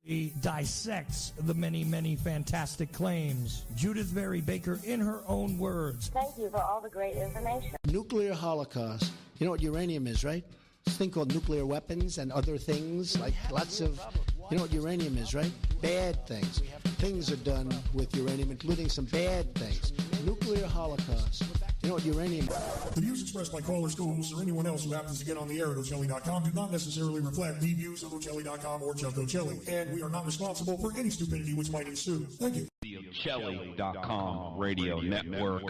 He dissects the many, many fantastic claims. Judith Berry Baker, in her own words. Thank you for all the great information. Nuclear holocaust. You know what uranium is, right? This thing called nuclear weapons and other things, like lots of... You know what uranium is, right? Bad things. Things are done with uranium, including some bad things. Nuclear holocaust. You know what uranium is? The views expressed by callers, co-hosts, or anyone else who happens to get on the air at Ocelli.com do not necessarily reflect the views of Ocelli.com or Chuck Ocelli, and we are not responsible for any stupidity which might ensue. Thank you. The Ocelli.com radio network.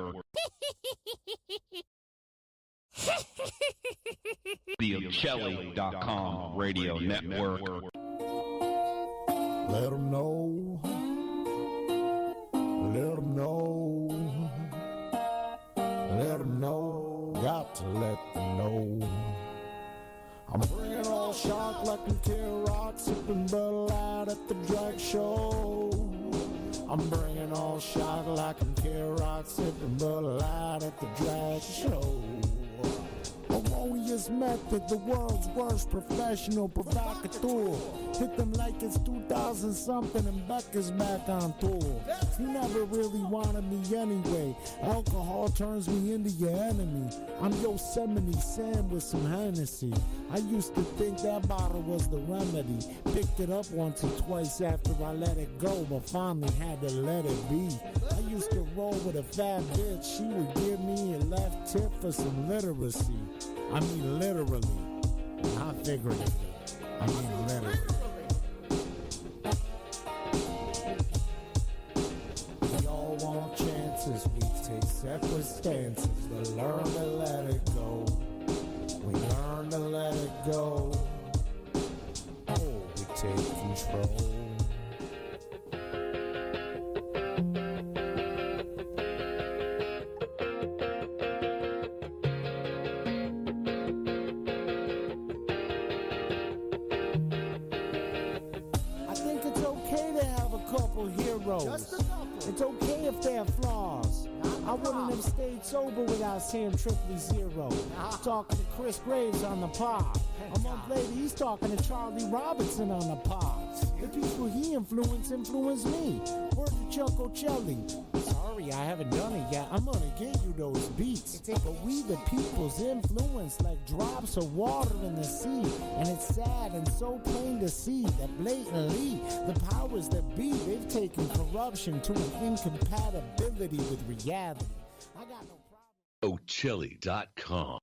The Ocelli.com radio network. Let 'em know. Let 'em know. Let 'em know. Got to let them know. I'm bringing all shock like I'm K-Rock, sipping Bud Light at the drag show. I'm bringing all shock like I'm K-Rock, sipping Bud Light at the drag show. Erroneous method, the world's worst professional provocateur. Hit them like it's 2000 something and Beck is back on tour. You never really wanted me anyway. Alcohol turns me into your enemy. I'm Yosemite Sam with some Hennessy. I used to think that bottle was the remedy. Picked it up once or twice after I let it go, but finally had to let it be. I used to roll with a fat bitch. She would give me a left tip for some literacy. I mean literally, not figuratively. I mean literally. We all want chances, we take separate stances, but learn to let it go. We learn to let it go. Oh, we take control. It's okay if they have flaws. I wouldn't have stayed sober without saying triply zero. Talking to Chris Graves on the pod. A month later, he's talking to Charlie Robinson on the pod. The people he influenced me. Word to Chuck Ocelli. Sorry, I haven't done it yet. I'm gonna get you those beats. But we the people's influence like drops of water in the sea. And it's sad and so plain to see that blatantly the powers that be, they've taken corruption to an incompatibility with reality. I got no problem. Ocelli.com.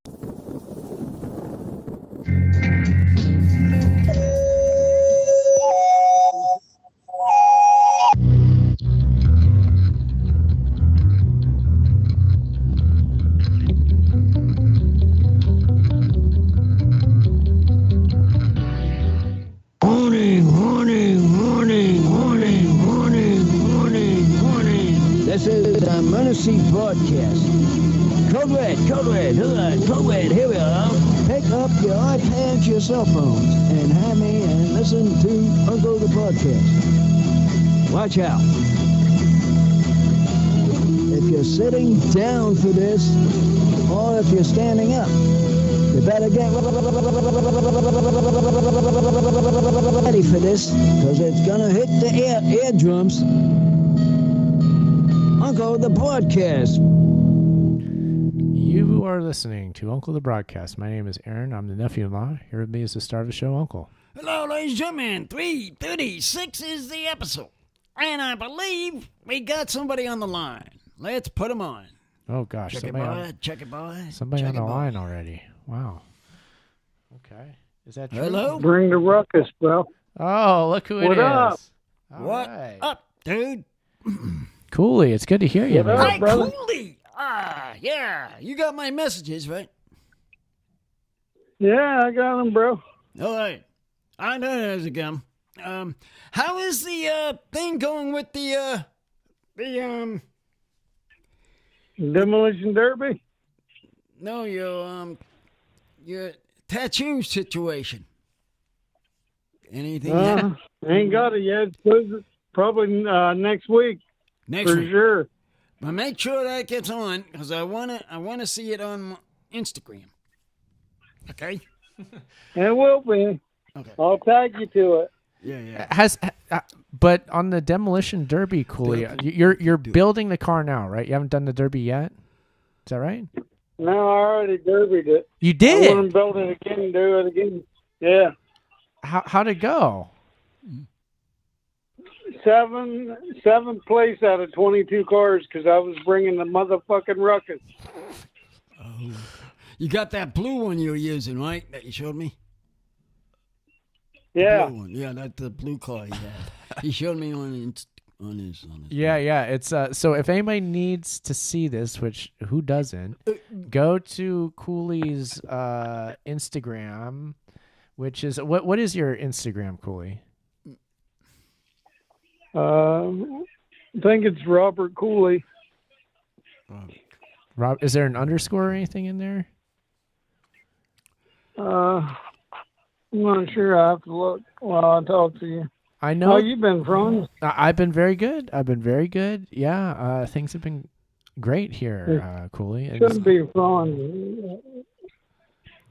This is a Mercy broadcast. Code Red, here we are. Pick up your iPads, your cell phones, and have me and listen to Uncle the Broadcast. Watch out. If you're sitting down for this, or if you're standing up, you better get ready for this, because it's going to hit the eardrums. Uncle the Broadcast. You are listening to Uncle the Broadcast. My name is Aaron. I'm the nephew-in-law. Here with me is the star of the show, Uncle. Hello, ladies and gentlemen. 336 is the episode. And I believe we got somebody on the line. Let's put him on. Oh, gosh. Check it, boy. Somebody on the line already. Wow. Okay. Is that true? Hello? Bring the ruckus, bro. Oh, look who it is. What up? What up, dude? Cooley, it's good to hear you, man. Hi, Cooley. Yeah. You got my messages, right? Yeah, I got them, bro. All right. I know there's a gum. How is the thing going with the Demolition Derby? No, your tattoo situation. Anything yet? Ain't got it yet. Probably next week. For sure. But make sure that gets on, because I wanna see it on Instagram. Okay? It will be. Okay. I'll tag you to it. Yeah. But on the demolition derby, Cooley, you're building the car now, right? You haven't done the derby yet. Is that right? No, I already derbied it. You did? I want to build it again and do it again. Yeah. How'd it go? Seventh place out of 22 cars because I was bringing the motherfucking ruckus. Oh. You got that blue one you were using, right? That you showed me? Yeah. Blue one. Yeah, that's the blue car he had. He showed me on his. Yeah. It's so if anybody needs to see this, which who doesn't, go to Cooley's Instagram, which is what is your Instagram, Cooley? I think it's Robert Cooley. Rob, is there an underscore or anything in there? I'm not sure. I have to look while I talk to you. I know. How you been, Franz? I've been very good. Yeah, things have been great here, Cooley. Shouldn't be Franz.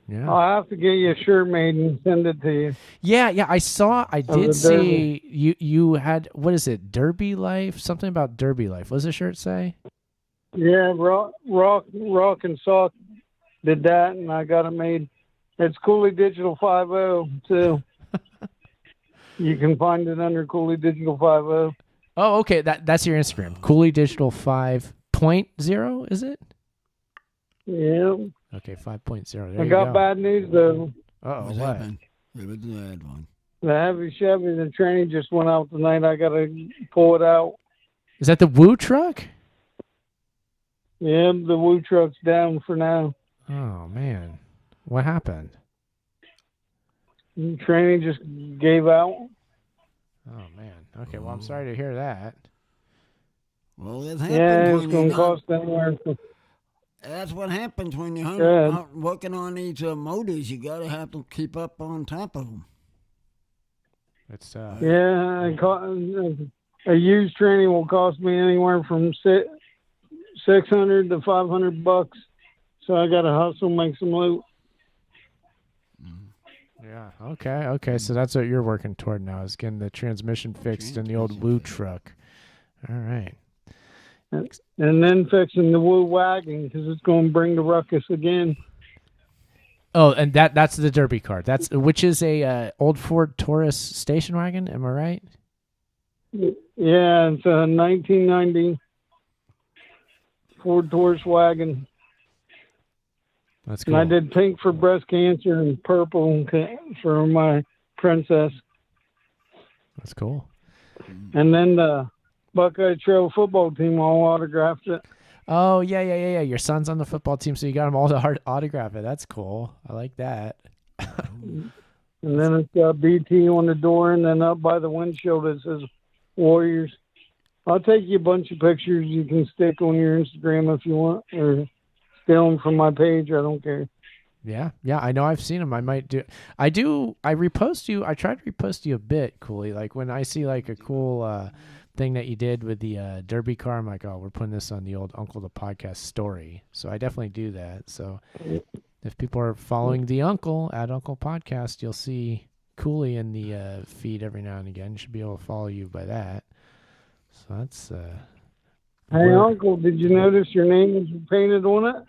Yeah. I'll have to get you a shirt made and send it to you. Yeah. I did see you had, what is it, Derby Life? Something about Derby Life. What does the shirt say? Yeah, Rock and Sock did that, and I got it made. It's Cooley Digital 50 too. You can find it under Cooley Digital 50. Oh, okay. That's your Instagram. Cooley Digital 5.0, is it? Yeah. Okay, 5.0. There I you got go. bad news though. What's happened? What's the bad one? The heavy Chevy, the tranny just went out tonight. I gotta pull it out. Is that the Woo truck? Yeah, the Woo truck's down for now. Oh man, what happened? The tranny just gave out. Oh man. Okay, well I'm sorry to hear that. Well, that happens. Yeah, it's gonna cost anywhere. That's what happens when you're out working on these motors. You gotta have to keep up on top of them. It's yeah, a used tranny will cost me anywhere from $600 to $500. So I gotta hustle, make some loot. Yeah. Okay. So that's what you're working toward now, is getting the transmission fixed in the old Woo truck. All right. And then fixing the Woo wagon because it's going to bring the ruckus again. Oh, and that's the Derby car. Which is a old Ford Taurus station wagon. Am I right? Yeah, it's a 1990 Ford Taurus wagon. That's cool. And I did pink for breast cancer and purple for my princess. That's cool. And then the Buckeye Trail football team all autographed it. Oh, yeah. Your son's on the football team, so you got them all to autograph it. That's cool. I like that. And then it's got BT on the door, and then up by the windshield it says Warriors. I'll take you a bunch of pictures you can stick on your Instagram if you want, or steal them from my page. I don't care. Yeah. I know I've seen them. I might do. I repost you. I try to repost you a bit, Cooley. Like when I see like a cool thing that you did with the Derby car, I'm like, oh, we're putting this on the old Uncle the Podcast story. So I definitely do that. So if people are following the Uncle at Uncle Podcast, you'll see Cooley in the feed every now and again. You should be able to follow you by that. So that's. Hey, Uncle, did you notice your name is painted on it?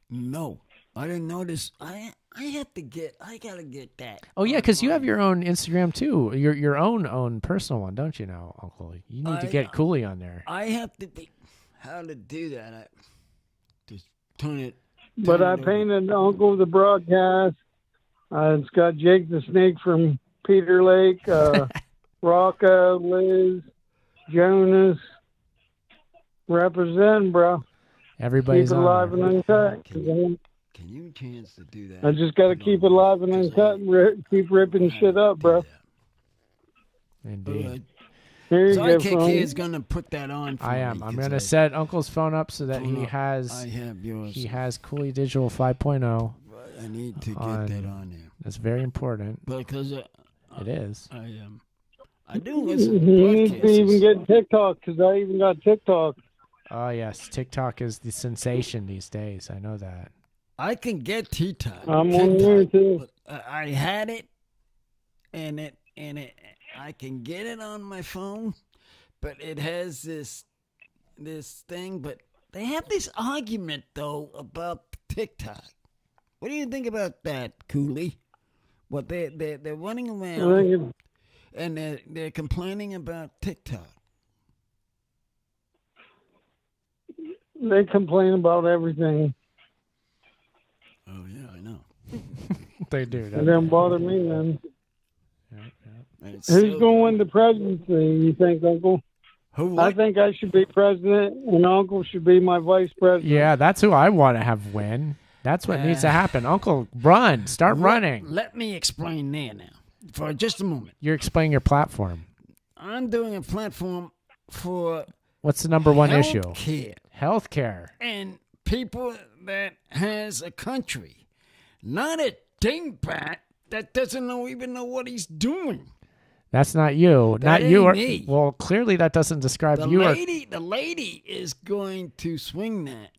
No, I didn't notice. I gotta get that. Oh yeah, because you have your own Instagram too. Your own personal one, don't you now, Uncle? You need to get Cooley on there. I have to be. How to do that? I just turn it. But I painted Uncle the Broadcast. It's got Jake the Snake from Peter Lake, Rocco, Liz, Jonas. Represent, bro. Everybody's keep it live and uncut. Can you chance to do that? I just got to keep it live and uncut and keep ripping shit up, bro. Indeed. Here you so go, IKK is going to put that on for I am. I'm going to set Uncle's phone up so that he has. I have yours. He has Cooley Digital 5.0. I need to get that on there. That's very important. Because it is. I do listen to You need to even get TikTok because I even got TikTok. Oh yes, TikTok is the sensation these days. I know that. I can get TikTok. I'm on there too. I had it, and I can get it on my phone, but it has this thing. But they have this argument though about TikTok. What do you think about that, Cooley? What they're running around and they're complaining about TikTok. They complain about everything. Oh yeah, I know. They do. It doesn't bother me, man. Yeah. Who's going to win the presidency, you think, Uncle? Who? I think I should be president, and Uncle should be my vice president. Yeah, that's who I want to have win. That's what needs to happen. Uncle, run. Start running. Let me explain there now for just a moment. You're explaining your platform. I'm doing a platform for What's the number one issue? Healthcare. And people that has a country, not a dingbat that doesn't even know what he's doing. That's not you. That not you. ain't me. Well, clearly that doesn't describe The you. the lady is going to swing that.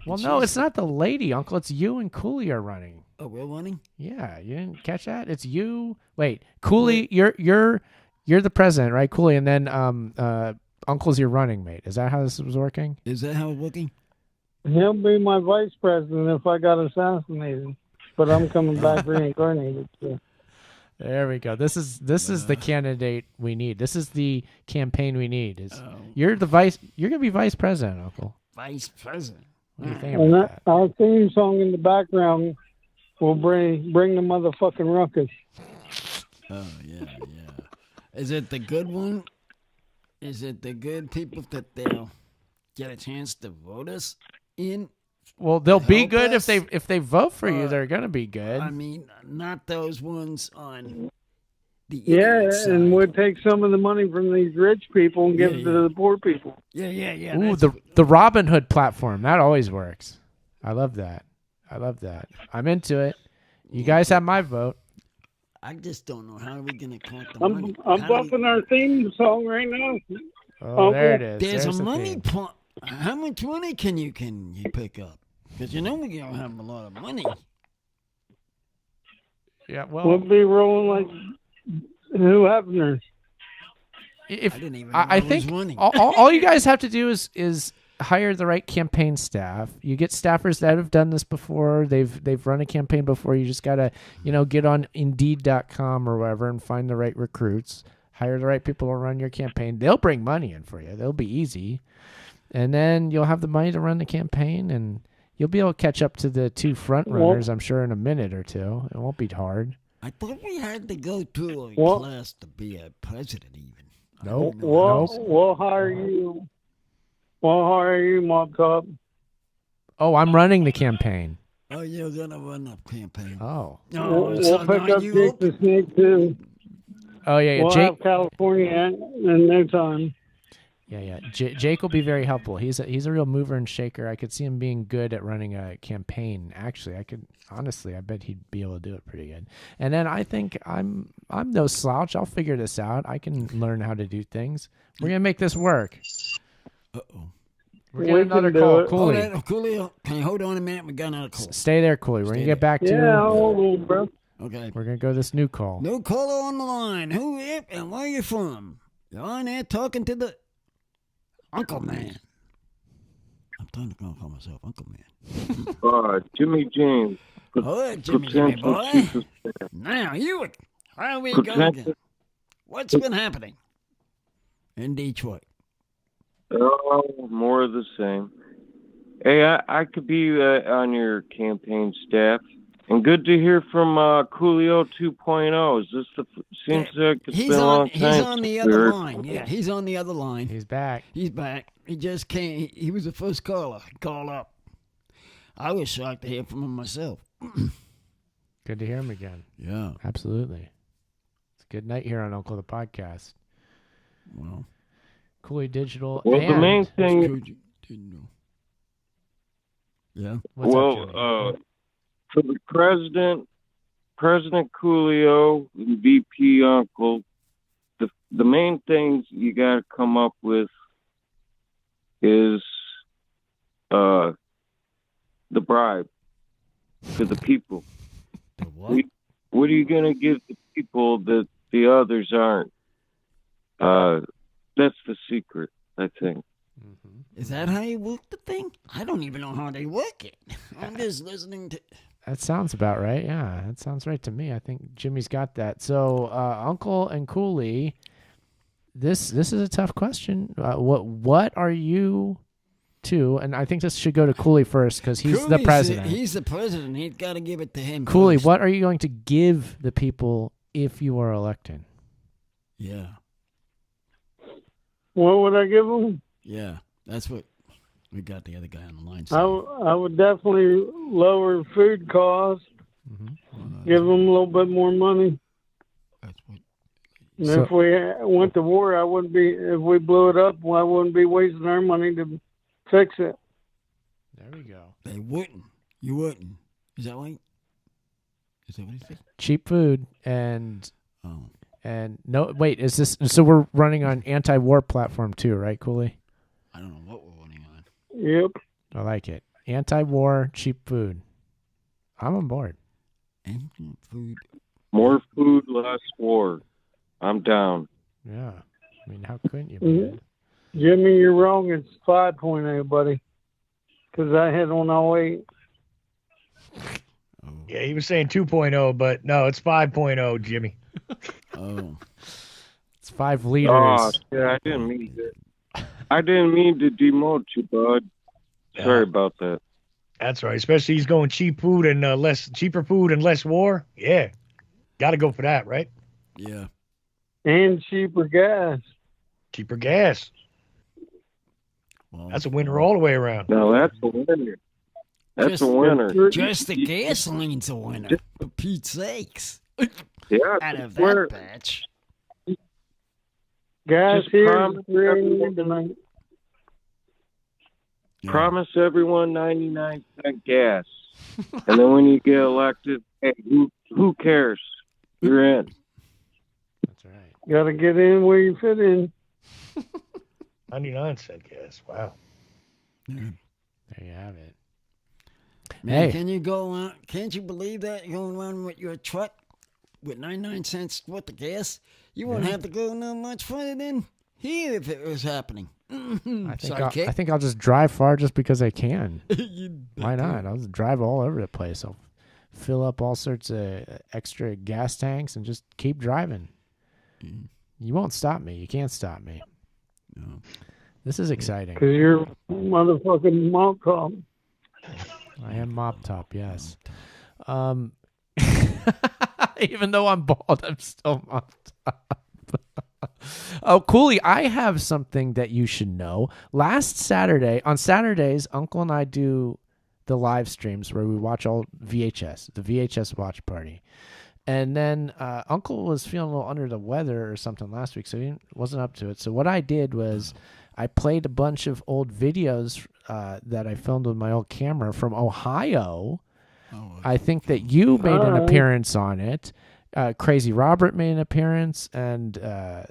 Well, no, it's not the lady, Uncle. It's you and Cooley are running. Oh, we're running? Yeah, you didn't catch that? It's you. Wait, Cooley, you're the president, right, Cooley? And then Uncle's your running mate. Is that how this was working? Is that how it's working? He'll be my vice president if I got assassinated, but I'm coming back reincarnated. So. There we go. This is the candidate we need. This is the campaign we need. You're gonna be vice president, Uncle. Vice president. What do you think And about that? our theme song in the background will bring the motherfucking ruckus. Oh yeah. Is it the good one? Is it the good people that they'll get a chance to vote us in? Well, they'll be good us? if they vote for you. They're gonna be good. I mean, not those ones on the Yeah, idiot side. and we'll take some of the money from these rich people and give it to the poor people. Yeah. Ooh, the Robin Hood platform. That always works. I love that. I'm into it. You guys have my vote. I just don't know how are we gonna collect the I'm money. bumping our theme song right now. Oh, there it is. There's the a money theme. pot. How much money can you pick up? Because you know we don't have a lot of money. Yeah, well, We'll be rolling like Hugh Hefner. I think all you guys have to do is hire the right campaign staff. You get staffers that have done this before. They've run a campaign before. You just gotta get on Indeed.com or whatever and find the right recruits. Hire the right people to run your campaign. They'll bring money in for you. They'll be easy, and then you'll have the money to run the campaign, and you'll be able to catch up to the two front runners. I'm sure in a minute or two. It won't be hard. I thought we had to go through a class to be a president, even. Nope. We'll hire you. We'll hire you, Mob Cop. Oh, I'm running the campaign. Oh, you're gonna run a campaign. Oh. We'll pick up Jake the Snake too. Oh yeah, We'll Jake. have California in no time. Yeah. Jake will be very helpful. He's a real mover and shaker. I could see him being good at running a campaign. Actually, I bet he'd be able to do it pretty good. And then I think I'm no slouch. I'll figure this out. I can learn how to do things. We're gonna make this work. Uh-oh. We're getting another call. Cooley. Cooley, can you hold on a minute? We got another call. Stay there, Cooley. We're gonna get back to. Yeah, hold on, bro. Okay. We're gonna go this new call. No caller on the line. Who is and where you from? You're on there talking to the Uncle Man. I'm trying to call myself Uncle Man. Jimmy James. Oh, Jimmy, boy. Now, how we going? What's been happening in Detroit? Oh, more of the same. Hey, I could be on your campaign staff. And good to hear from Coolio 2.0. Is this seems like it's been a long time. He's on the other line. Yeah, he's on the other line. He's back. He just can't. He was the first caller. Call up. I was shocked to hear from him myself. Good to hear him again. Yeah, absolutely. It's a good night here on Uncle the Podcast. Well, Cooley Digital. Well, the main thing. Yeah. For the President Coolio, and VP Uncle, the main things you got to come up with is the bribe to the people. What? What are you going to give the people that the others aren't. That's the secret, I think. Is that how you work the thing? I don't even know how they work it. I'm just listening to... That sounds about right. Yeah, that sounds right to me. I think Jimmy's got that. So, Uncle and Cooley, this is a tough question. What are you two? And I think this should go to Cooley first because he's the president. He's the president. He's got to give it to him. Cooley, first. what are you going to give the people if you are elected? Yeah. What would I give them? Yeah, that's what we got the other guy on the line. I would definitely lower food costs. Give them a little bit more money. And if we went to war, I wouldn't be. If we blew it up, I wouldn't be wasting our money to fix it. There we go. They wouldn't. You wouldn't. Is that right? Is that what he said? Cheap food and no. Wait, is this? So we're running on anti-war platform too, right, Cooley? I don't know what we're running on. Yep. I like it. Anti-war, cheap food. I'm on board. Food. More food, less war. I'm down. Yeah. I mean, how couldn't you be? Jimmy, you're wrong. It's 5.0, buddy. Because I had on 08. Yeah, he was saying 2.0, but no, it's 5.0, Jimmy. It's 5 liters. Oh, yeah, I didn't mean to demote you, bud. Sorry about that. That's right. Especially he's going cheap food and cheaper food and less war. Yeah, got to go for that, right? Yeah. And cheaper gas. Cheaper gas. Well, that's a winner all the way around. No, that's a winner. That's a winner. Just the gasoline's a winner. For Pete's sakes. Yeah. Out of that batch. Gas Just here promise is $3.89 tonight. Promise everyone 99-cent gas. And then when you get elected, hey, who cares? You're in. That's right. Got to get in where you fit in. 99-cent gas. Wow. There you have it. Man, can you go on? Can't you believe that? You're going around with your truck with 99 cents worth of gas? You wouldn't have to go no much further than here if it was happening. I think I'll just drive far just because I can. Why not? I'll just drive all over the place. I'll fill up all sorts of extra gas tanks and just keep driving. You won't stop me. You can't stop me. No. This is exciting. Because you're motherfucking mop top. I am mop top, yes. Even though I'm bald, I'm still mop top. Oh, Cooley, I have something that you should know. Last Saturday, on Saturdays, Uncle and I do the live streams where we watch all VHS, the VHS watch party. And then Uncle was feeling a little under the weather or something last week, so he wasn't up to it. So what I did was I played a bunch of old videos that I filmed with my old camera from Ohio. I think that you made an appearance on it. Crazy Robert made an appearance, and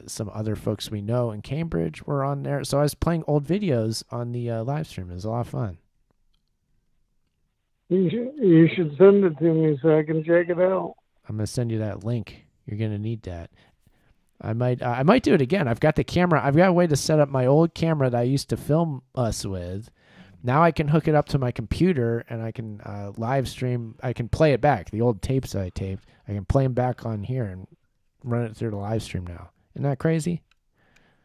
some other folks we know in Cambridge were on there. So I was playing old videos on the live stream. It was a lot of fun. You should send it to me so I can check it out. I'm gonna send you that link. You're gonna need that. I might do it again. I've got the camera. I've got a way to set up my old camera that I used to film us with. Now I can hook it up to my computer and I can live stream. I can play it back. The old tapes I taped, I can play them back on here and run it through the live stream now. Isn't that crazy?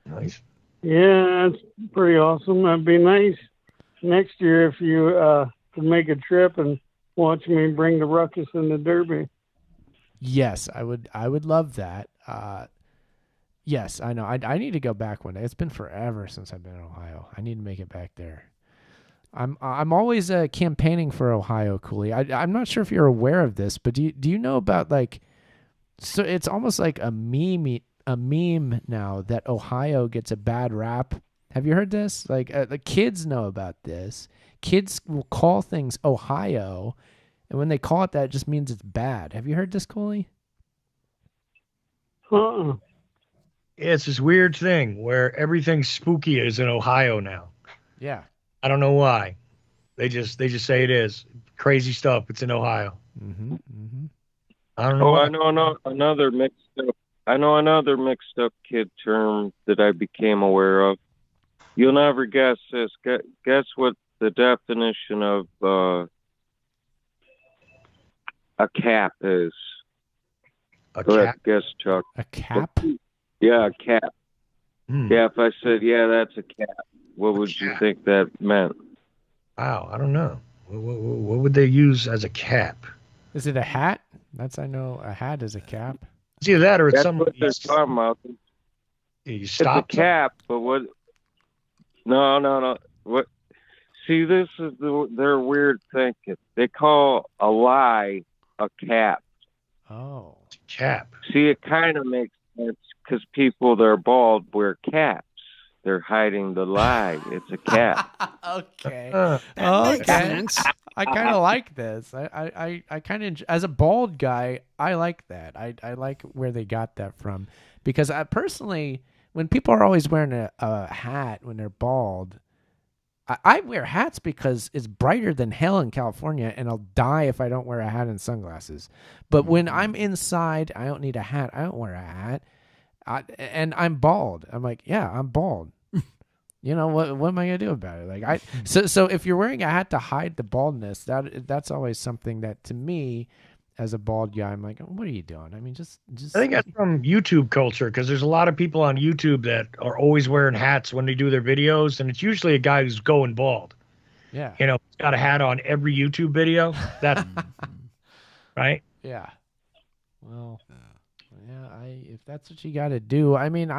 Nice. Yeah, that's pretty awesome. That'd be nice next year if you could make a trip and watch me bring the ruckus in the Derby. Yes, I would love that. Yes, I know. I need to go back one day. It's been forever since I've been in Ohio. I need to make it back there. I'm always campaigning for Ohio, Cooley. I'm not sure if you're aware of this, but do you know about so it's almost like a meme now that Ohio gets a bad rap. Have you heard this? The kids know about this. Kids will call things Ohio, and when they call it that, it just means it's bad. Have you heard this, Cooley? Uh-uh. Yeah, it's this weird thing where everything spooky is in Ohio now. Yeah. I don't know why. They just say it is. Crazy stuff. It's in Ohio. Mm-hmm. Mm-hmm. I don't know. I know another mixed up. I know another mixed up kid term that I became aware of. You'll never guess this. Guess what the definition of a cap is? Go ahead, guess, Chuck. A cap? Yeah, a cap. Yeah, if I said, yeah, that's a cap, what would you think that meant? Wow, I don't know. What would they use as a cap? Is it a hat? I know a hat is a cap. It's either that or it's That's something. what they're talking about. You It's stop a cap, but what? No. What? See, this is their weird thinking. They call a lie a cap. Oh. Cap. See, it kind of makes sense because people that are bald wear caps. They're hiding the lie. It's a cap. Okay. That makes sense. I kind of like this. I kind of, as a bald guy, I like that. I like where they got that from, because I personally, when people are always wearing a hat when they're bald, I wear hats because it's brighter than hell in California, and I'll die if I don't wear a hat and sunglasses. But when I'm inside, I don't need a hat. I don't wear a hat. And I'm bald. I'm like, yeah, I'm bald. You know, what am I gonna do about it? Like, so if you're wearing a hat to hide the baldness, that's always something that, to me, as a bald guy, I'm like, what are you doing? I mean, just. I think that's from YouTube culture, because there's a lot of people on YouTube that are always wearing hats when they do their videos, and it's usually a guy who's going bald. Yeah. You know, got a hat on every YouTube video. That's right. Yeah. Well, yeah. If that's what you got to do, I mean,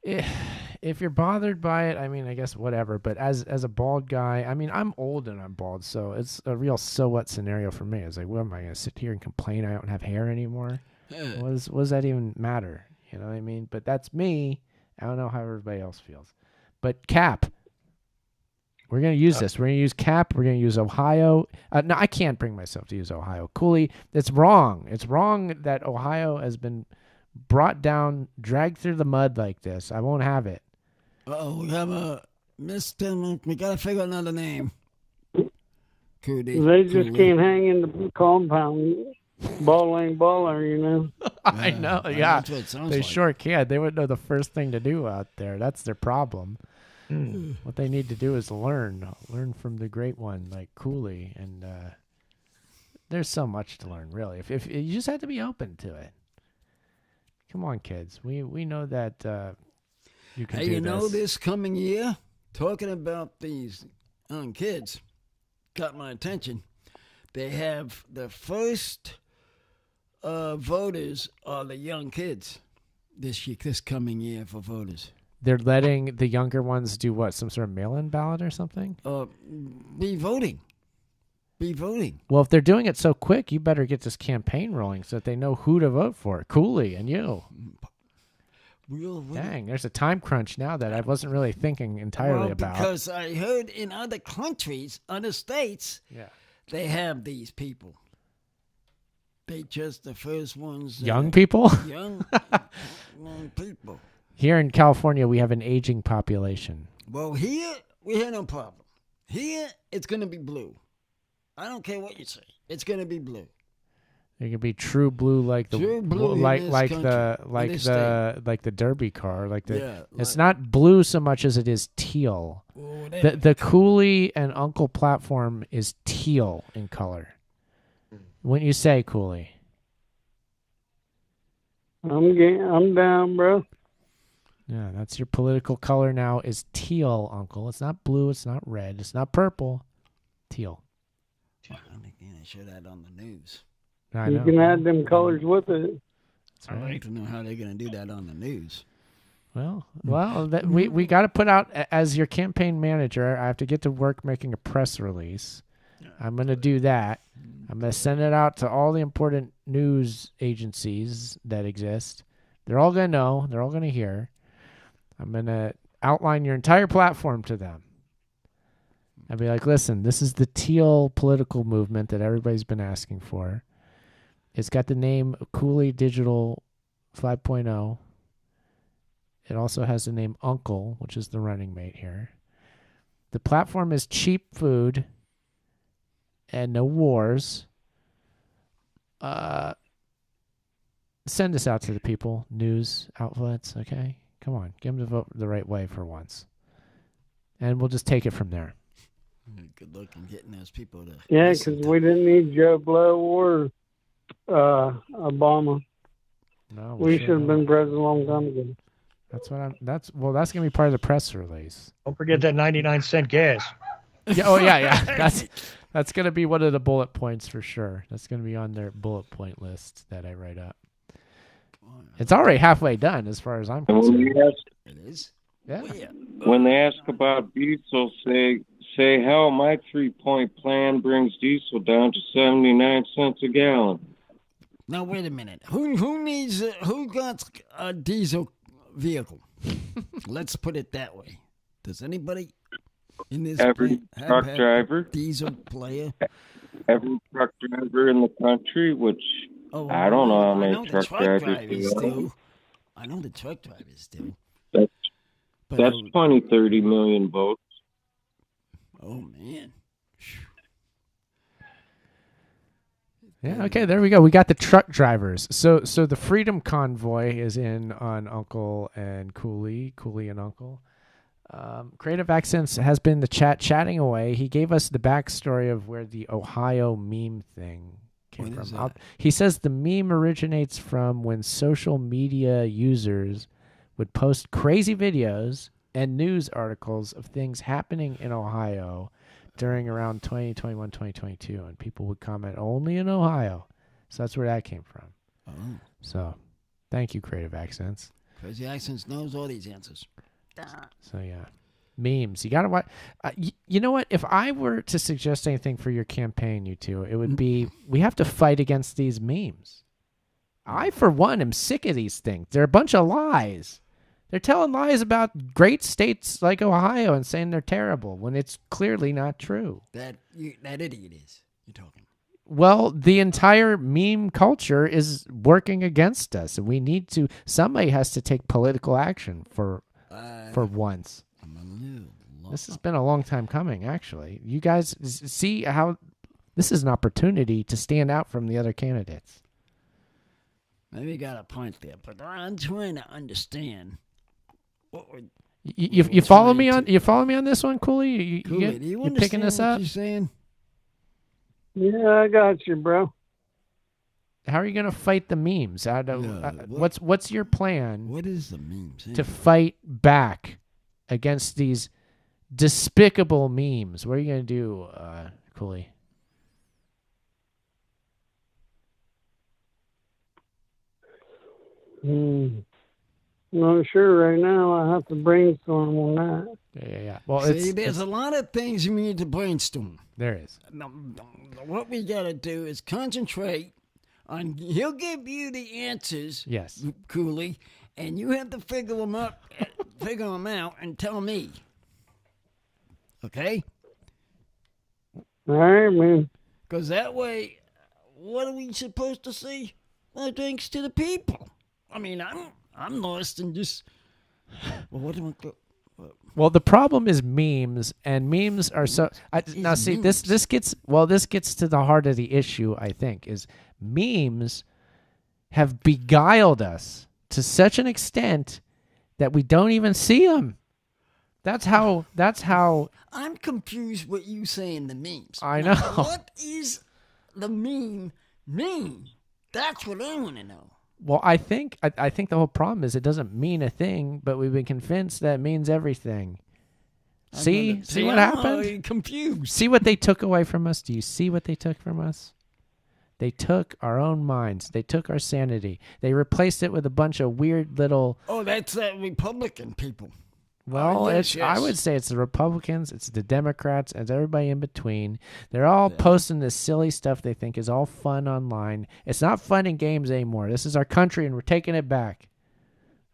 if you're bothered by it, I mean, I guess whatever. But as a bald guy, I mean, I'm old and I'm bald, so it's a real so what scenario for me. It's like, what am I going to sit here and complain I don't have hair anymore? What does that even matter? You know what I mean? But that's me. I don't know how everybody else feels. But cap. We're going to use this. We're going to use cap. We're going to use Ohio. No, I can't bring myself to use Ohio. Cooley, it's wrong. It's wrong that Ohio has been brought down, dragged through the mud like this. I won't have it. Oh, we have a Mr. We got to figure out another name. Cooley. They just can't hang in the compound. Ball ain't baller, you know. I know, yeah. That's what it sounds They like. sure can. They would know the first thing to do out there. That's their problem. What they need to do is learn from the great one like Cooley, and there's so much to learn, really. If you just have to be open to it. Come on, kids. We know that you can do this. Hey, you know, this coming year, talking about these young kids, got my attention. They have the first voters are the young kids this coming year for voters. They're letting the younger ones do what? Some sort of mail-in ballot or something? Be voting. Well, if they're doing it so quick, you better get this campaign rolling so that they know who to vote for. Cooley and you. Dang, there's a time crunch now that I wasn't really thinking entirely about. Because I heard in other countries, other states, yeah, they have these people. They just the first ones. Young people? Young people. Here in California, we have an aging population. Well, here, we have no problem. Here, it's going to be blue. I don't care what you say. It's going to be blue. It could be true blue, like the True blue like in this like country, the Derby car, like the. Yeah, it's not blue so much as it is teal. Oh, The Cooley and Uncle platform is teal in color. Wouldn't you say, Cooley? I'm down, bro. Yeah, that's your political color now is teal, Uncle. It's not blue. It's not red. It's not purple. Teal. I think they should add on the news. I You know. can add them colors with it. That's I'd right. like to know how they're going to do that on the news. Well, we got to put out, as your campaign manager, I have to get to work making a press release. I'm going to do that. I'm going to send it out to all the important news agencies that exist. They're all going to know. They're all going to hear. I'm going to outline your entire platform to them. I'll be like, listen, this is the teal political movement that everybody's been asking for. It's got the name Cooley Digital 5.0. It also has the name Uncle, which is the running mate here. The platform is cheap food and no wars. send this out to the people, news outlets, okay? Come on, get them to vote the right way for once. And we'll just take it from there. Good luck in getting those people to. Yeah, because we didn't need Joe Blow or Obama. No, we should have been president a long time ago. That's gonna be part of the press release. Don't forget that 99-cent gas. Yeah. That's gonna be one of the bullet points for sure. That's gonna be on their bullet point list that I write up. It's already halfway done as far as I'm concerned. It is. Yeah. When they ask about diesel, say, hell, my 3-point plan brings diesel down to 79 cents a gallon. Now wait a minute. Who got a diesel vehicle? Let's put it that way. Does anybody in this Every truck driver, diesel player, every truck driver in the country, which I don't know how many truck drivers do. I know the truck drivers do. That's 30 million votes. Oh man. Yeah, okay, there we go. We got the truck drivers. So the Freedom Convoy is in on Uncle and Cooley and Uncle. Creative Accents has been the chatting away. He gave us the backstory of where the Ohio meme thing came from. He says the meme originates from when social media users would post crazy videos and news articles of things happening in Ohio during around 2021, 2022, and people would comment only in Ohio. So that's where that came from. Oh. So thank you, Creative Accents. Crazy Accents knows all these answers. So yeah, memes. You gotta watch. You know what? If I were to suggest anything for your campaign, you two, it would be we have to fight against these memes. I, for one, am sick of these things. They're a bunch of lies. They're telling lies about great states like Ohio and saying they're terrible when it's clearly not true. That idiot is. You're talking. Well, the entire meme culture is working against us, and we need to. Somebody has to take political action for once. This has been a long time coming, actually. You guys see how this is an opportunity to stand out from the other candidates. Maybe you got a point there, but I'm trying to understand. You follow me on? You follow me on this one, Cooley? Cooley, do you you picking this up? What you're saying? Yeah, I got you, bro. How are you going to fight the memes? What's your plan? What is the memes to fight back against these despicable memes? What are you going to do, Cooley? Not sure right now. I have to brainstorm on that. Yeah. Well, see, there's a lot of things you need to brainstorm. There is. What we got to do is concentrate on. He'll give you the answers. Yes, Cooley, and you have to figure them out, and tell me. Okay. All right, man. Because that way, what are we supposed to say? Well, thanks to the people. I mean, I'm lost in just. Well, what do I? Well, the problem is memes, and memes are so. Now, see, this gets to the heart of the issue. I think is memes have beguiled us to such an extent that we don't even see them. That's how. I'm confused what you say in the memes. I know. Now, what is the meme mean? That's what I want to know. Well, I think the whole problem is it doesn't mean a thing, but we've been convinced that it means everything. See what happened? I'm confused. See what they took away from us? Do you see what they took from us? They took our own minds. They took our sanity. They replaced it with a bunch of weird little... Oh, that's that Republican people. Well, yes. I would say it's the Republicans, it's the Democrats, and it's everybody in between. They're all posting this silly stuff they think is all fun online. It's not fun in games anymore. This is our country, and we're taking it back.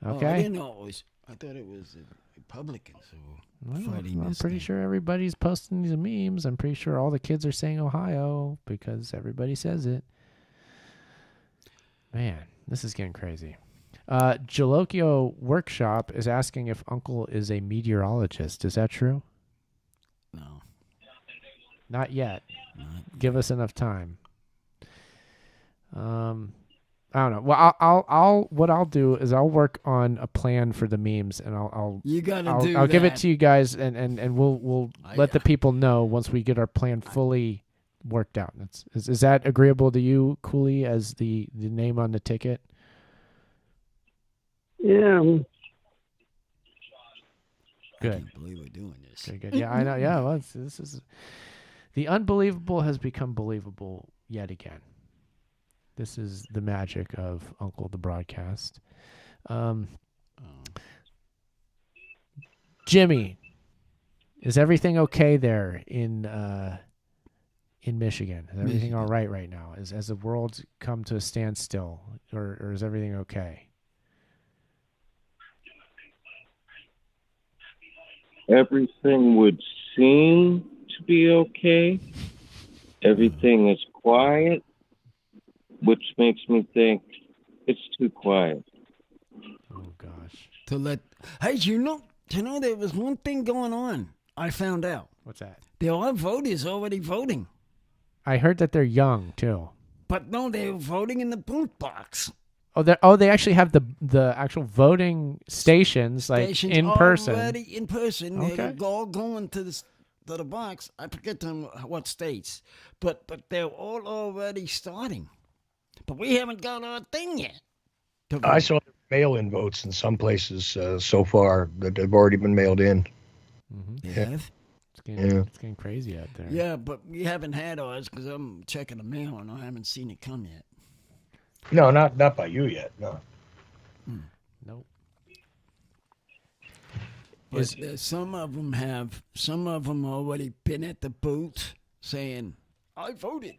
Okay? I didn't know it was... I thought it was the Republicans who were fighting I'm this pretty thing. sure everybody's posting these memes. I'm pretty sure all the kids are saying Ohio because everybody says it. Man, this is getting crazy. Jalokio Workshop is asking if Uncle is a meteorologist. Is that true? No. Not yet. Give us enough time. I don't know. Well, I'll what I'll do is I'll work on a plan for the memes, and I'll give it to you guys, and we'll let the people know once we get our plan fully worked out. Is that agreeable to you, Cooley, as the name on the ticket? Yeah. Good. I can't believe we're doing this. Good. Yeah, I know. Yeah, well, this is the unbelievable has become believable yet again. This is the magic of Uncle the Broadcast. Jimmy, is everything okay there in Michigan? Is everything all right now? Has the world come to a standstill, or is everything okay? Everything would seem to be okay. Everything is quiet, which makes me think it's too quiet. Oh gosh. Hey, you know there was one thing going on. I found out. What's that? There are voters already voting. I heard that they're young too. But no, they're voting in the booth box. They actually have the actual voting stations in person. Already in person. Okay. They're all going to the box. I forget what states, but they're all already starting. But we haven't got our thing yet. I saw mail-in votes in some places so far that have already been mailed in. Mm-hmm. Yeah. It's getting crazy out there. Yeah, but we haven't had ours because I'm checking the mail and I haven't seen it come yet. No, not by you yet. No. Nope. But some of them already been at the booth saying, I voted.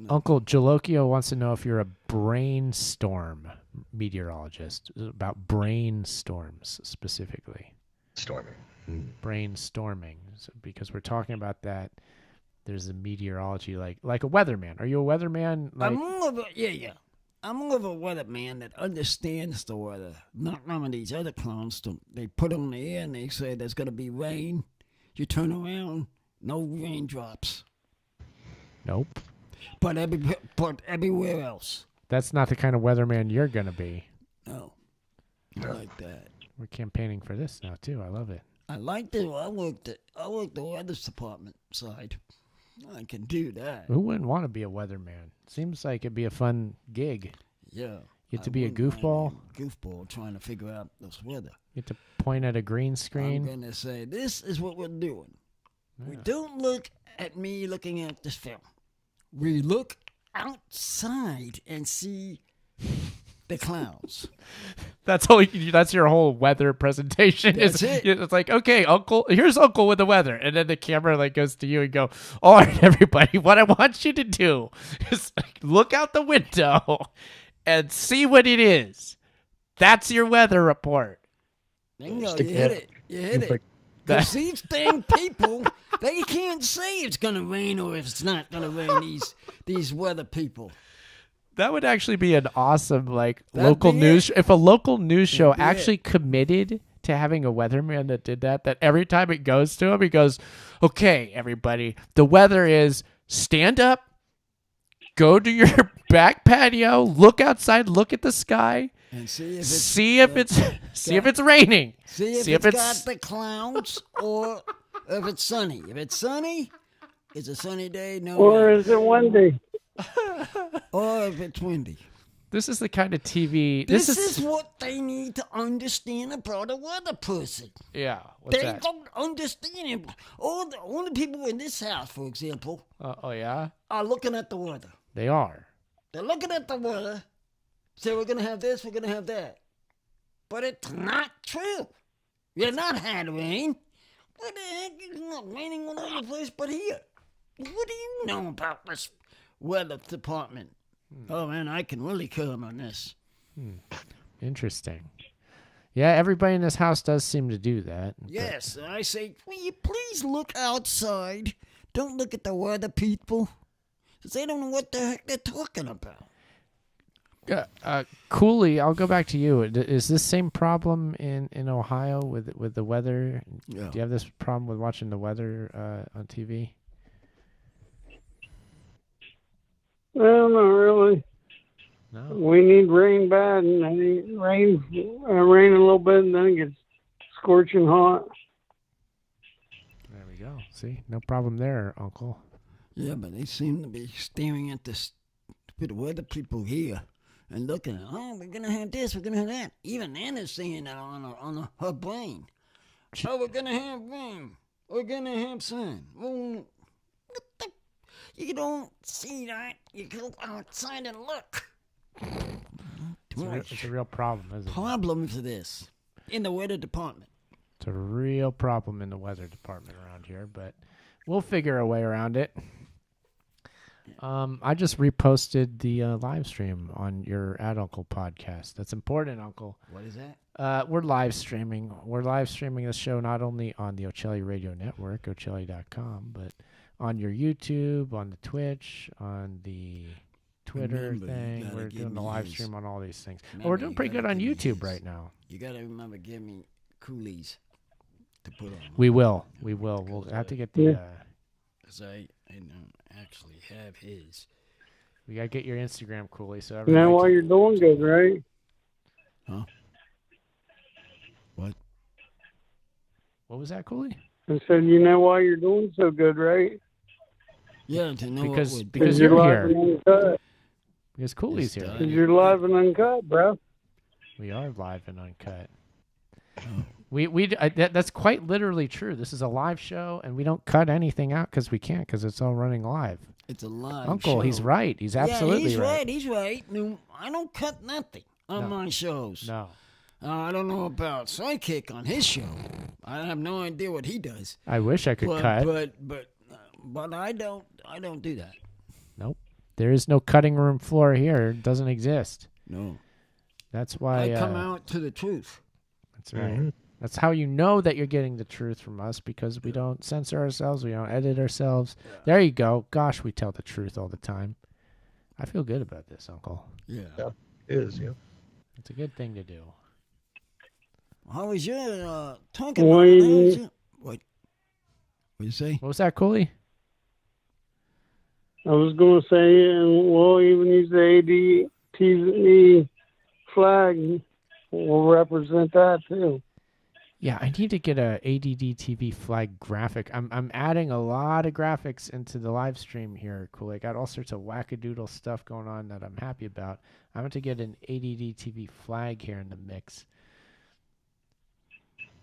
Uncle Jalokio wants to know if you're a brainstorm meteorologist, about brainstorms specifically. Storming. Brainstorming. So, because we're talking about that, there's a meteorology like a weatherman. Are you a weatherman? I'm more of a weatherman that understands the weather. Not none of these other clowns. They put on the air and they say there's going to be rain. You turn around, no raindrops. Nope. But everywhere else. That's not the kind of weatherman you're going to be. No. I like that. We're campaigning for this now, too. I love it. I like that. I work the weather department side. I can do that. Who wouldn't want to be a weatherman? Seems like it'd be a fun gig. Yeah. You get to be a goofball. Goofball trying to figure out this weather. You get to point at a green screen. I'm going to say, this is what we're doing. Yeah. We don't look at me looking at this film. We look outside and see the clouds. That's your whole weather presentation. That's it. It's like, okay, here's Uncle with the weather. And then the camera goes to you and go, all right, everybody, what I want you to do is look out the window and see what it is. That's your weather report. Bingo, you hit it. Because these dang people, they can't say it's going to rain or if it's not going to rain, these weather people. That would actually be an awesome local news. If a local news show actually committed to having a weatherman that did that every time it goes to him, he goes, okay, everybody, the weather is stand up, go to your back patio, look outside, look at the sky, and see if it's raining. See if it's got the clouds or if it's sunny. If it's sunny, it's a sunny day. Or is it windy? Or if it's windy. This is the kind of TV. This is what they need to understand about a weather person. Yeah. They don't understand it. All the people in this house, for example. Oh, yeah? Are looking at the weather. They are. They're looking at the weather. Say, we're going to have this, we're going to have that. But it's not true. You're not had rain. What the heck? It's not raining all over the place but here. What do you know about this weather department? Oh, man, I can really come on this. Interesting. Yeah, everybody in this house does seem to do that. Yes, I say, will you please look outside? Don't look at the weather people. Because they don't know what the heck they're talking about. Cooley, I'll go back to you. Is this same problem in Ohio with the weather? Yeah. Do you have this problem with watching the weather on TV? Well, No, not really. No. We need rain bad, and I need rain a little bit, and then it gets scorching hot. There we go. See, no problem there, Uncle. Yeah, but they seem to be staring at the stupid weather people here and looking, oh, we're going to have this, we're going to have that. Even Anna's saying that on her brain. Oh, we're going to have rain. We're going to have sun. Well, you don't see that. You go outside and look. It's a real problem, isn't it? Problem for this in the weather department. It's a real problem in the weather department around here, but we'll figure a way around it. I just reposted the live stream on your Ad Uncle podcast. That's important, Uncle. What is that? We're live streaming. We're live streaming this show not only on the Ocelli Radio Network, Ocelli.com, but on your YouTube, on the Twitch, on the Twitter thing. We're doing the live stream on all these things. Well, we're doing pretty good on YouTube right now. You got to remember, give me Coolies to put on. We will. We'll have to get the... Because I don't actually have his. We got to get your Instagram, Cooley. So Now while you're doing good, right? Huh? What? What was that, Cooley? I said, you know why you're doing so good, right? Yeah, to know because you're live here. and uncut. Because Cooley's here. Because you're live and uncut, bro. We are live and uncut. That's quite literally true. This is a live show, and we don't cut anything out because we can't, because it's all running live. It's a live Uncle, show. he's right. He's absolutely right. He's right. No, I don't cut nothing on my shows. No. I don't know about Sidekick on his show. I have no idea what he does. I wish I could cut. But I don't do that. Nope. There is no cutting room floor here. It doesn't exist. No. That's why I come out to the truth. That's right. Mm-hmm. That's how you know that you're getting the truth from us, because we don't censor ourselves. We don't edit ourselves. Yeah. There you go. Gosh, we tell the truth all the time. I feel good about this, Uncle. Yeah. It is, yeah. It's a good thing to do. How was your talking about it? What you say? What was that, Cooley? I was going to say, and we'll even use the ADTV flag. We'll represent that, too. Yeah, I need to get a ADD TV flag graphic. I'm adding a lot of graphics into the live stream here, Cool. I got all sorts of wackadoodle stuff going on that I'm happy about. I want to get an ADD TV flag here in the mix.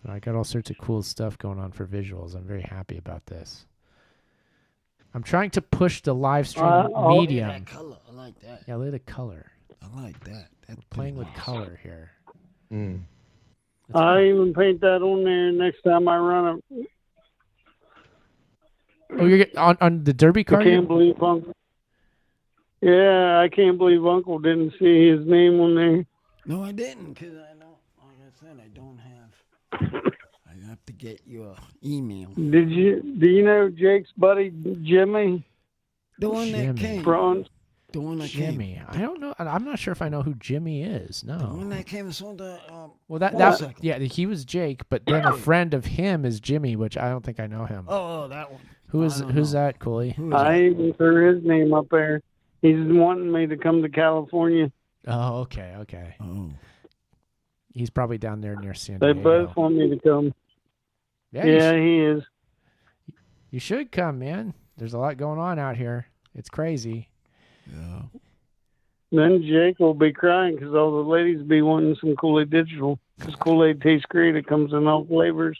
I got all sorts of cool stuff going on for visuals. I'm very happy about this. I'm trying to push the live stream medium. That color. I like that. Yeah, look at the color. I like that. That's playing with color here. Mm. I even paint that on there next time I run it. Oh, you're on the Derby car? I can't believe Uncle. Yeah, I can't believe Uncle didn't see his name on there. No, I didn't, because I don't. Like I said, I don't have. I have to get your email. Do you know Jake's buddy Jimmy? The one that came. Bronze. The one that Jimmy. came. I don't know. I'm not sure if I know who Jimmy is. No. The one that came and saw the. Well, that yeah, he was Jake, but then a friend of him is Jimmy, which I don't think I know him. Oh, that one. Who's that, Cooley? I even threw his name up there. He's wanting me to come to California. Oh, okay. Oh. He's probably down there near San They Diego. both want me to come. Yeah, he is. You should come, man. There's a lot going on out here. It's crazy. Yeah. Then Jake will be crying because all the ladies be wanting some Cooley Digital. Because Kool-Aid tastes great. It comes in all flavors.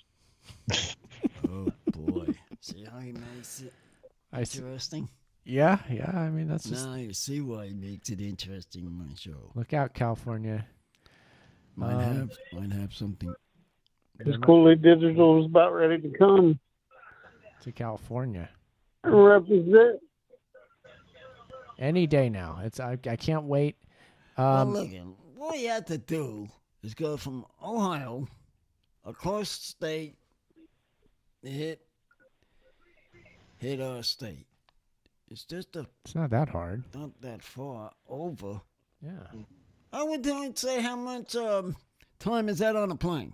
Oh, boy. See how he makes it interesting? Yeah. I mean, that's just... Now you see why he makes it interesting in my show. Look out, California. Might have something. Because Cooley Digital is about ready to come. To California. Represent. Any day now. I can't wait. Well, look, what you have to do is go from Ohio across the state, hit our state. It's not that hard. Not that far over. Yeah. I would say how much time is that on a plane?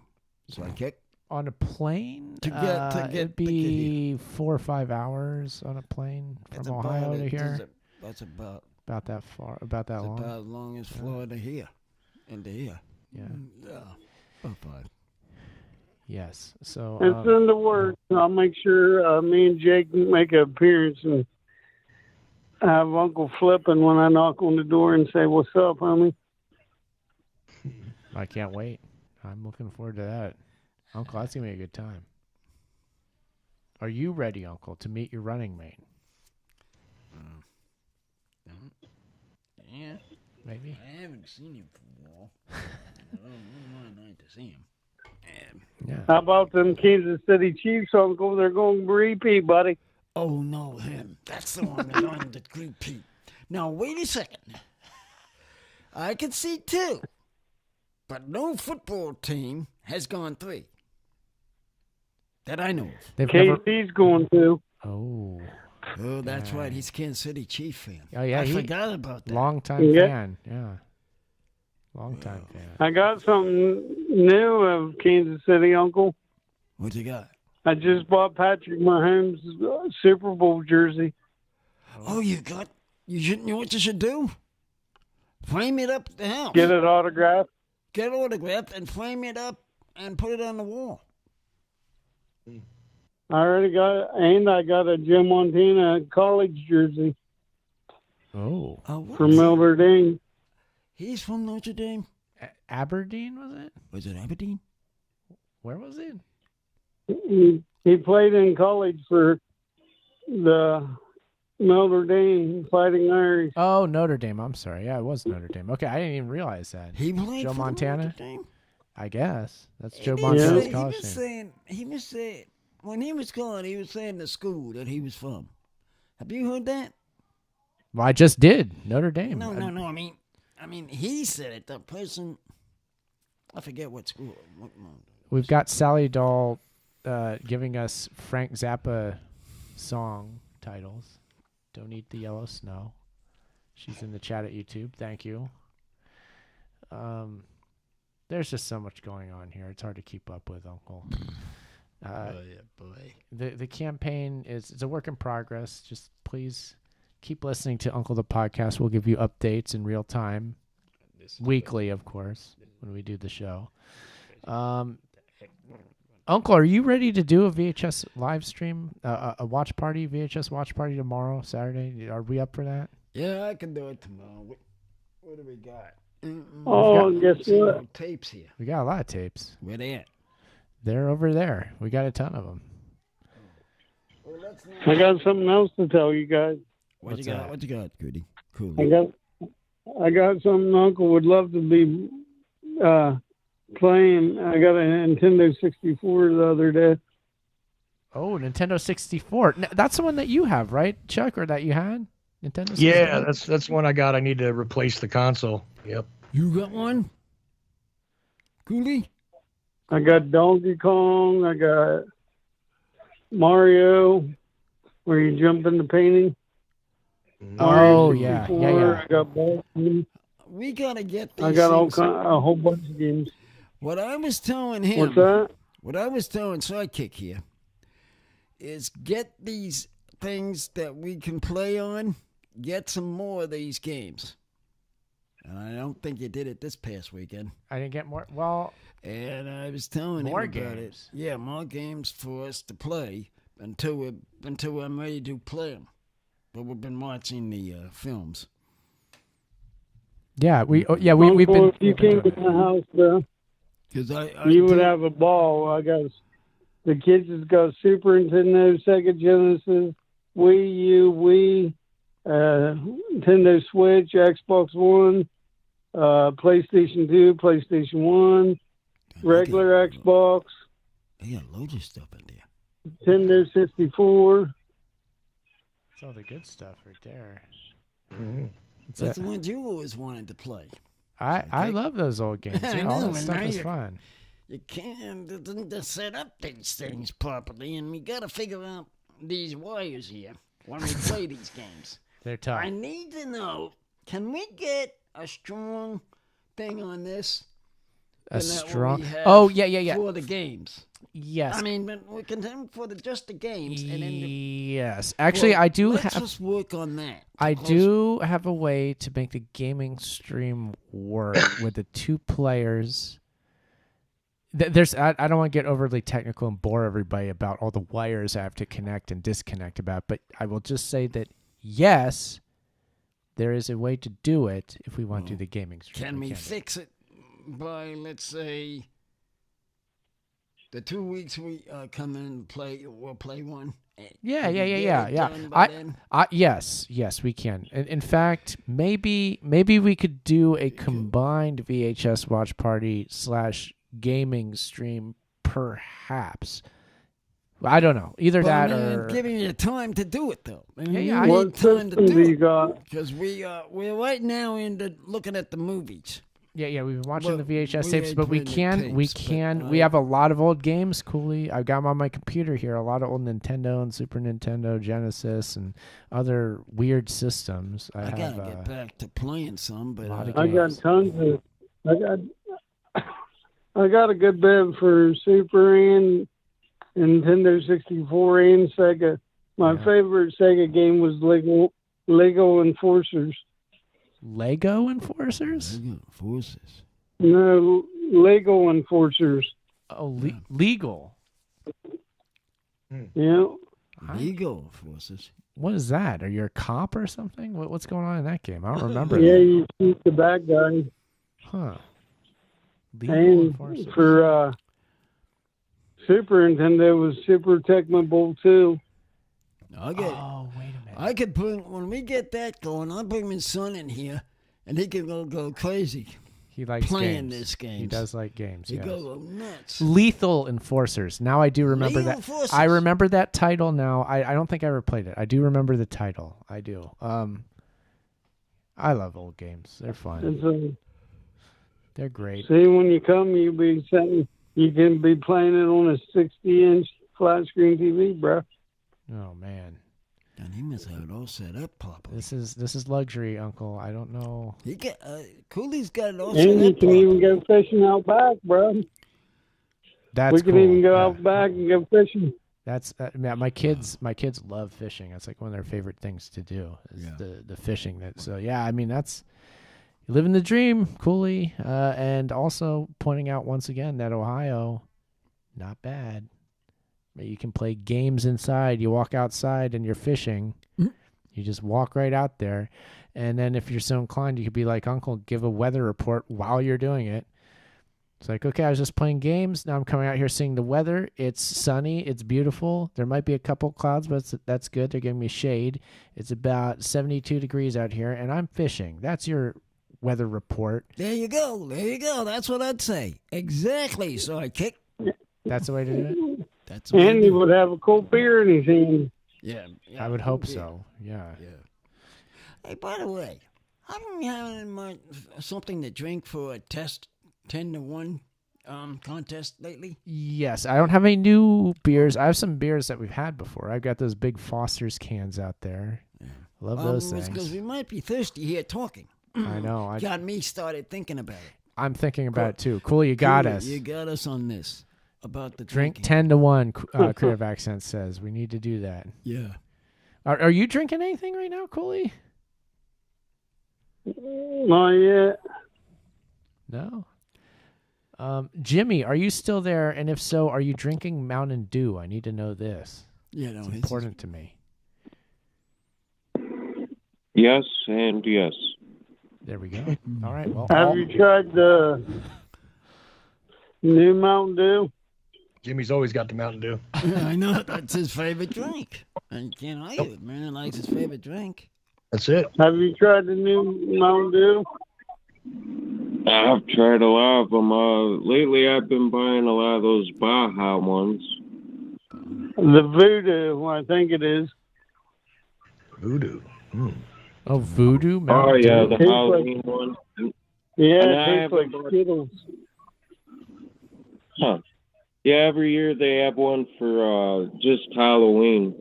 Sidekick? On a plane? To get it'd be 4 or 5 hours on a plane from Ohio to here. That's about About that far, about that long. About as long as Florida here, into here. Yeah. About 5. Yes. So It's in the works. I'll make sure me and Jake make an appearance and have Uncle flipping when I knock on the door and say, "What's up, homie?" I can't wait. I'm looking forward to that. Uncle, that's going to be a good time. Are you ready, Uncle, to meet your running mate? Yeah. Maybe. I haven't seen him for a while. I don't mind to see him. Yeah. How about them Kansas City Chiefs, Uncle? They're going to repeat, buddy. Oh, no, him. That's the one that's on the repeat. Now, wait a second. I can see 2, but no football team has gone 3 that I know of. KC's going to. Oh. Oh, that's right. He's a Kansas City Chief fan. Oh, yeah. I forgot about that. Long-time fan. Yeah. Long-time fan. I got something new of Kansas City, Uncle. What you got? I just bought Patrick Mahomes' Super Bowl jersey. Oh, you know what you should do? Frame it up at the house. Get it autographed. Get it autographed and frame it up and put it on the wall. I already got it, and I got a Joe Montana college jersey Oh. from Notre Dame. He's from Notre Dame. Aberdeen, was it? Was it Aberdeen? Where was it? He played in college for the Notre Dame Fighting Irish. Oh, Notre Dame. I'm sorry. Yeah, it was Notre Dame. Okay, I didn't even realize that. He played Joe for Montana? Notre Dame? I guess. That's Joe He Montana's was college name. saying, when he was calling, he was saying the school that he was from. Have you heard that? Well, I just did. Notre Dame. No. I mean, he said it. The person, I forget what school. We've got Sally Dahl giving us Frank Zappa song titles. Don't Eat the Yellow Snow. She's in the chat at YouTube. Thank you. There's just so much going on here. It's hard to keep up with, Uncle. Boy. The campaign it's a work in progress. Just please keep listening to Uncle the Podcast. We'll give you updates in real time, weekly, of course, when we do the show. Uncle, are you ready to do a VHS live stream, a watch party, VHS watch party tomorrow, Saturday? Are we up for that? Yeah, I can do it tomorrow. What do we got? Oh, guess what? Tapes here. We got a lot of tapes. Where they at? They're over there. We got a ton of them. I got something else to tell you guys. What you got? What you got, Goody? Cool. I got something Uncle would love to be playing. I got a Nintendo 64 the other day. Oh, Nintendo 64. That's the one that you have, right, Chuck, or that you had? Nintendo 64? Yeah, that's one I got. I need to replace the console. Yep. You got one? Cooley? I got Donkey Kong. I got Mario, where you jump in the painting. Oh, yeah. I got Bowling. We got to get these I got a whole bunch of games. What I was telling him. What's that? What I was telling Sidekick here is get these things that we can play on, get some more of these games. And I don't think you did it this past weekend. I didn't get more. Well, and I was telling him about games. it. Yeah, more games for us to play until I'm ready to play them. But we've been watching the films. Yeah, we've been. If you came to my house, bro, you would have a ball. I got the kids has got Super Nintendo, Sega Genesis, Wii U, Wii, Nintendo Switch, Xbox One, PlayStation 2, PlayStation 1, regular Xbox. They got loads of stuff in there. Nintendo 64. That's all the good stuff right there. Mm-hmm. That's the ones you always wanted to play. I love those old games. I All know, that and stuff now is you- fun. You can't set up these things properly, and we got to figure out these wires here when we play these games. They're tough. I need to know, can we get a strong thing on this? A than that strong. we have Oh yeah. for the games. Yes. I mean, but we can for just the games, and then yes. Actually, well, I do let's have. just work on that. I do have a way to make the gaming stream work with the 2 players. There's. I don't want to get overly technical and bore everybody about all the wires I have to connect and disconnect about, but I will just say that yes, there is a way to do it if we want to do the gaming stream. Can we fix it by, let's say, the 2 weeks we come in and play? We'll play one. Yeah. Yes, we can. In fact, maybe we could do a combined VHS watch party / gaming stream, perhaps. I don't know. Either that or giving you time to do it though. I mean, yeah. you need time to do you it got? because we're right now into looking at the movies. Yeah, we've been watching the VHS we tapes, ain't but we putting the can. tapes, We have a lot of old games, Cooley. I've got them on my computer here. A lot of old Nintendo and Super Nintendo, Genesis, and other weird systems. I gotta get back to playing some, but I got tons of. I got a good bit for Super and Nintendo 64 and Sega. My favorite Sega game was Lego Enforcers. Lego Enforcers? Lego Enforcers. No, Lego Enforcers. Oh, legal. Yeah. Lego Enforcers. What is that? Are you a cop or something? What's going on in that game? I don't remember. Yeah, that. you shoot the bad guy. Huh. Legal And Enforcers. for Super Nintendo was Super Tecmo Bowl 2. I get. Oh, wait a minute. I could put when we get that going. I'll bring my son in here, and he can go crazy. He likes playing games. this game. He does like games. He yes. go nuts. Lethal Enforcers. Now I do remember Lethal that. Enforcers. I remember that title now. I don't think I ever played it. I do remember the title. I do. I love old games. They're fun. They're great. See, when you come, you can be playing it on a 60-inch flat screen TV, bro. Oh man. And he must have it all set up properly. This is luxury, Uncle. I don't know. He got Cooley's got it all set And you up can properly. even go fishing out back, bro. That's we can cool. even go Yeah. out back and go fishing. That's yeah, my kids love fishing. That's like one of their favorite things to do. Is the fishing. So yeah, I mean that's living the dream, Cooley. And also pointing out once again that Ohio, not bad. You can play games inside. You walk outside and you're fishing. Mm-hmm. You just walk right out there. And then if you're so inclined, you could be like, Uncle, give a weather report while you're doing it. It's like, okay, I was just playing games. Now I'm coming out here seeing the weather. It's sunny. It's beautiful. There might be a couple clouds, but that's good. They're giving me shade. It's about 72 degrees out here, and I'm fishing. That's your weather report. There you go. There you go. That's what I'd say. Exactly. So I kick. That's the way to do it? That's what And he would have a cold beer in his hand. Yeah. I would hope so. Yeah. Hey, by the way, haven't you had something to drink for a test 10-1 contest lately? Yes, I don't have any new beers. I have some beers that we've had before. I've got those big Foster's cans out there. Yeah. Love those things. Because we might be thirsty here talking. I know. Got me started thinking about it. I'm thinking about it too. Cool, you got us. You got us on this. About the drink drinking. 10-1. Creative Accent says we need to do that. Yeah. Are you drinking anything right now, Cooley? Not yet. No. Jimmy, are you still there? And if so, are you drinking Mountain Dew? I need to know this. Yeah, no, it's important to me. Yes and yes. There we go. All right. Well, have you tried the new Mountain Dew? Jimmy's always got the Mountain Dew. Yeah, I know. That's his favorite drink. And can't argue it, man. He likes his favorite drink. That's it. Have you tried the new Mountain Dew? I've tried a lot of them. Lately, I've been buying a lot of those Baja ones. The Voodoo, I think it is. Voodoo. Oh, Voodoo Mountain Oh, yeah, Dew. the Halloween one. Yeah, And it I tastes like haven't- Skittles. Huh. Yeah, every year they have one for just Halloween.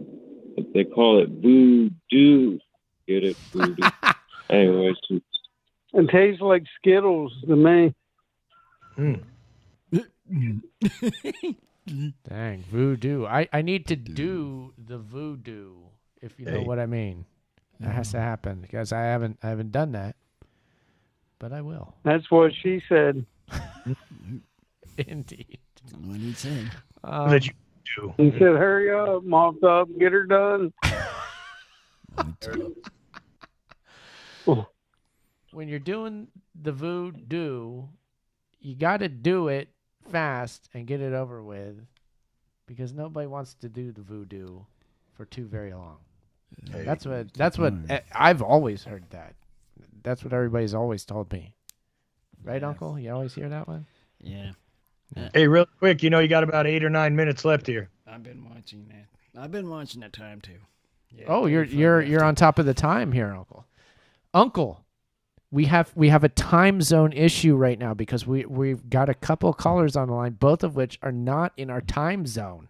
They call it Voodoo. Get it? Voodoo. Anyways. It tastes like Skittles to me. Dang, voodoo. I need to do the voodoo, if you know what I mean. That has to happen because I haven't done that, but I will. That's what she said. Indeed. That's what he said. That you do. He said, "Hurry up, mop up, get her done." When you're doing the voodoo, you got to do it fast and get it over with, because nobody wants to do the voodoo for too very long. Hey, That's what I've always heard that. That's what everybody's always told me. Right, Uncle? You always hear that one? Yeah. Hey, real quick, you got about 8 or 9 minutes left here. I've been watching that. I've been watching that time too. Yeah, Oh, you're on top of the time here, Uncle. Uncle, we have a time zone issue right now because we've got a couple of callers on the line, both of which are not in our time zone.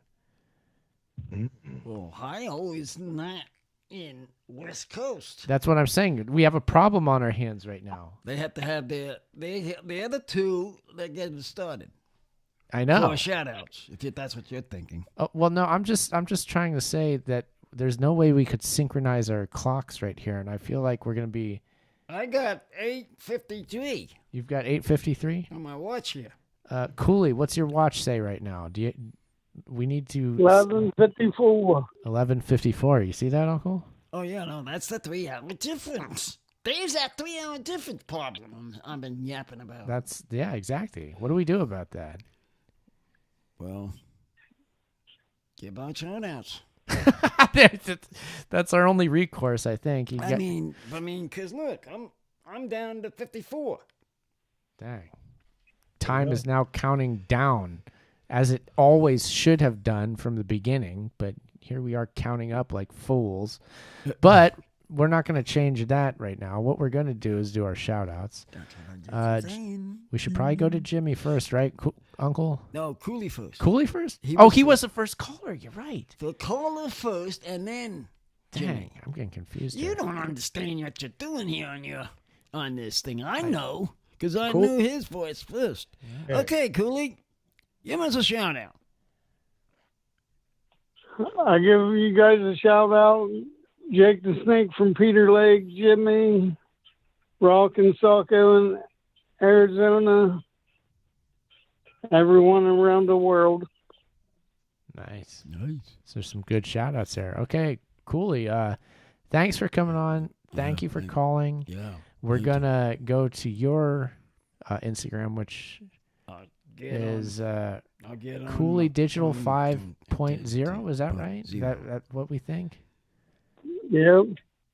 Well, Ohio is not in West Coast. That's what I'm saying. We have a problem on our hands right now. They have to have the other two that get it started. I know. For shout-outs, if that's what you're thinking. Oh, well, no, I'm just trying to say that there's no way we could synchronize our clocks right here, and I feel like we're going to be... I got 8:53. You've got 8:53? On my watch here. Cooley, what's your watch say right now? We need to... 11:54. 11:54. You see that, Uncle? Oh, yeah, no, that's the 3-hour difference. There's that 3-hour difference problem I've been yapping about. Yeah, exactly. What do we do about that? Well, give out shout-outs. That's our only recourse, I think. I mean, because look, I'm down to 54. Dang. Time is now counting down, as it always should have done from the beginning, but here we are counting up like fools. But we're not going to change that right now. What we're going to do is do our shout-outs. We should probably go to Jimmy first, right, Uncle? No, Cooley first. Cooley first? He was the first caller. You're right. The caller first, and then Jimmy. Dang, I'm getting confused You here. don't understand what you're doing here on this thing. I know, because I knew his voice first. Yeah. Okay, Cooley, give us a shout-out. I give you guys a shout-out. Jake the Snake from Peter Lake, Jimmy, Rock and Saco in Arizona, everyone around the world. Nice. So there's some good shout outs there. Okay, Cooley. Thanks for coming on. Thank you for calling. Yeah. We're going to go to your Instagram, which is Cooley Digital 5.0. Is that right? That what we think? Yep.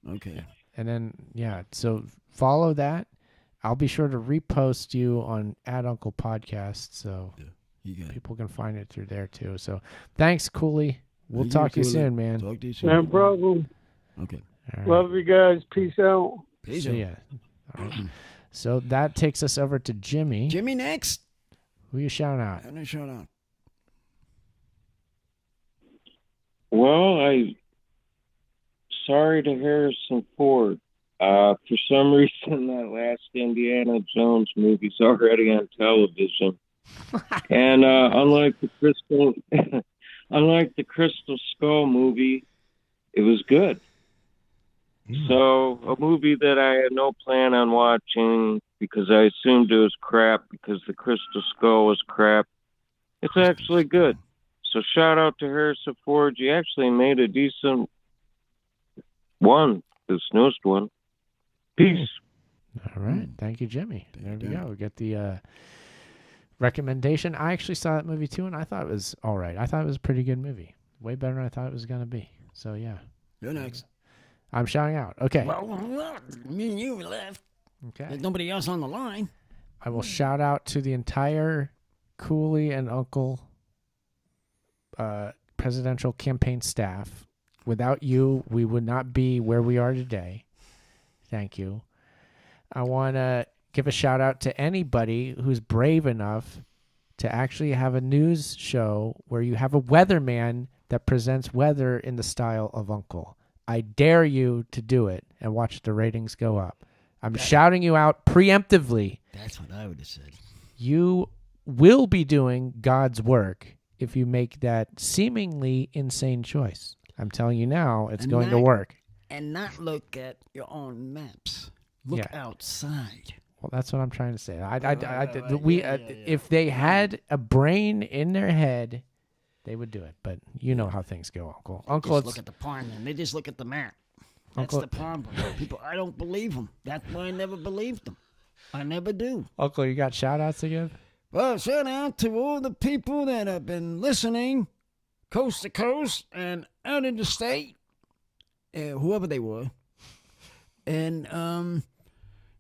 Okay. And then, so follow that. I'll be sure to repost you on Uncle Podcast, so people can find it through there too. So thanks, Cooley. We'll talk to you soon, man. Talk to you soon. No problem. Okay. Right. Love you guys. Peace out. Peace out. Yeah. All right. So that takes us over to Jimmy. Jimmy next. Who you shouting out? I'm gonna shout out. Well, sorry to Harrison Ford. For some reason, that last Indiana Jones movie's already on television, and unlike the Crystal Skull movie, it was good. So a movie that I had no plan on watching because I assumed it was crap because the Crystal Skull was crap. It's actually good. So shout out to Harrison Ford. You actually made a decent one, this newest one. Peace. All right. Thank you, Jimmy. There we go. We get the recommendation. I actually saw that movie too, and I thought it was all right. I thought it was a pretty good movie. Way better than I thought it was going to be. So, yeah. You're next. I'm shouting out. Okay. Well, me and you left. Okay. There's nobody else on the line. I will shout out to the entire Cooley and Uncle presidential campaign staff. Without you, we would not be where we are today. Thank you. I want to give a shout out to anybody who's brave enough to actually have a news show where you have a weatherman that presents weather in the style of Uncle. I dare you to do it and watch the ratings go up. I'm shouting you out preemptively. That's what I would have said. You will be doing God's work if you make that seemingly insane choice. I'm telling you now, it's going to work. And not look at your own maps. Look outside. Well, that's what I'm trying to say. If they had a brain in their head, they would do it. But you know how things go, Uncle. Uncle, just look at the porn, and they just look at the map. That's the problem. People, I don't believe them. That's why I never believed them. I never do. Uncle, you got shout-outs to give? Well, shout out to all the people that have been listening coast to coast and out in the state, whoever they were. And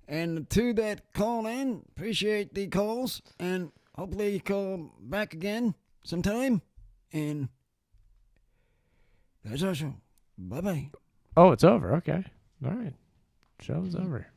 the two that call in, appreciate the calls, and hopefully you call back again sometime. And that's our show. Bye-bye. Oh, it's over. Okay. All right. Show's over.